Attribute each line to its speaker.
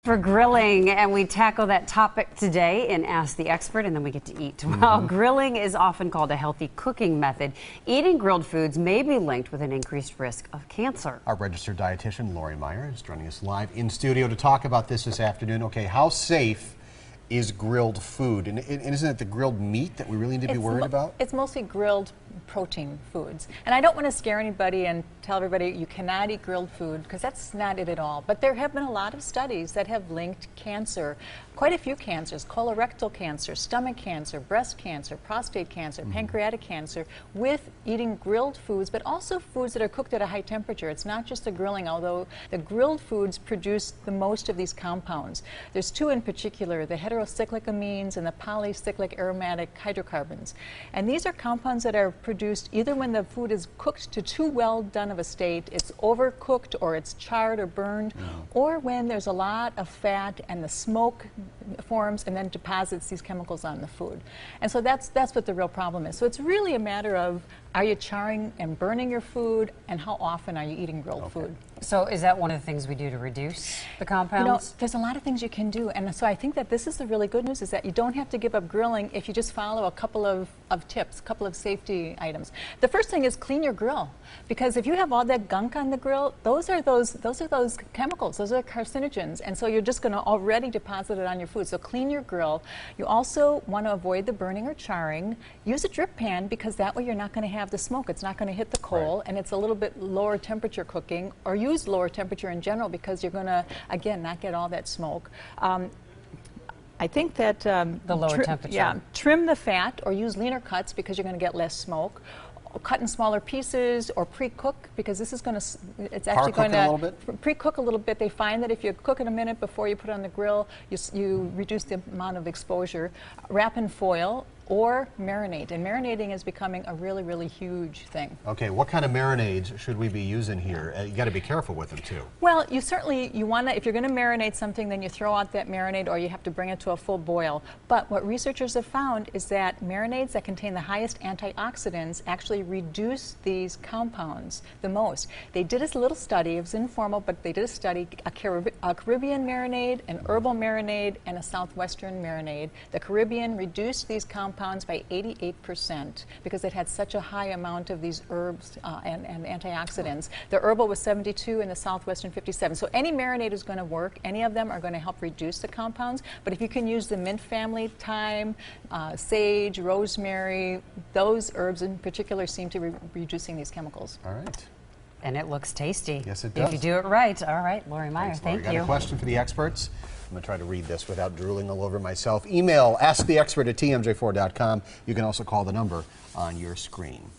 Speaker 1: For grilling, and we tackle that topic today in Ask the Expert, and then we get to eat. While grilling is often called a healthy cooking method, eating grilled foods may be linked with an increased risk of cancer.
Speaker 2: Our registered dietitian, Lori Meyer, is joining us live in studio to talk about this afternoon. Okay, how safe is grilled food? And isn't it the grilled meat that we really need to be worried about?
Speaker 3: It's mostly grilled protein foods. And I don't want to scare anybody and tell everybody you cannot eat grilled food, because that's not it at all. But there have been a lot of studies that have linked cancer, quite a few cancers, colorectal cancer, stomach cancer, breast cancer, prostate cancer, pancreatic cancer, with eating grilled foods, but also foods that are cooked at a high temperature. It's not just the grilling, although the grilled foods produce the most of these compounds. There's two in particular, the heterocyclic amines and the polycyclic aromatic hydrocarbons. And these are compounds that are produced either when the food is cooked to too well done of a state, it's overcooked or it's charred or burned, or when there's a lot of fat and the smoke forms and then deposits these chemicals on the food. And so that's what the real problem is. So it's really a matter of, are you charring and burning your food, and how often are you eating grilled food?
Speaker 1: So is that one of the things we do to reduce the compounds?
Speaker 3: You know, there's a lot of things you can do, and so I think that this is the really good news, is that you don't have to give up grilling if you just follow a couple of tips, a couple of safety items. The first thing is clean your grill, because if you have all that gunk on the grill, those are those chemicals, those are carcinogens, and so you're just going to already deposit it on your food. So clean your grill. You also want to avoid the burning or charring. Use a drip pan, because that way you're not going to have the smoke. It's not going to hit the coal, and it's a little bit lower temperature cooking, or use lower temperature in general, because you're going to, again, not get all that smoke. I think that
Speaker 1: the lower temperature.
Speaker 3: Yeah, trim the fat or use leaner cuts, because you're going to get less smoke. Cut in smaller pieces or pre-cook, because this is going to, it's actually going to pre-cook a little bit. They find that if you cook it a minute before you put it on the grill, you reduce the amount of exposure. Wrap in foil or marinate, and marinating is becoming a really, really huge thing.
Speaker 2: Okay, what kind of marinades should we be using here? You got to be careful with them too.
Speaker 3: Well, you want to, if you're going to marinate something, then you throw out that marinade, or you have to bring it to a full boil. But what researchers have found is that marinades that contain the highest antioxidants actually reduce these compounds the most. They did a little study, it was informal, but they did a study, a Caribbean marinade, an herbal marinade, and a southwestern marinade. The Caribbean reduced these compounds by 88%, because it had such a high amount of these herbs and antioxidants. The herbal was 72 and the southwestern 57. So any marinade is going to work. Any of them are going to help reduce the compounds. But if you can use the mint family, thyme, sage, rosemary, those herbs in particular seem to be reducing these chemicals.
Speaker 2: All right.
Speaker 1: And it looks tasty.
Speaker 2: Yes, it does.
Speaker 1: If you do it right. All right, Lori Meyer, thank you.
Speaker 2: Got a question for the experts? I'm going to try to read this without drooling all over myself. Email asktheexpert@tmj4.com. You can also call the number on your screen.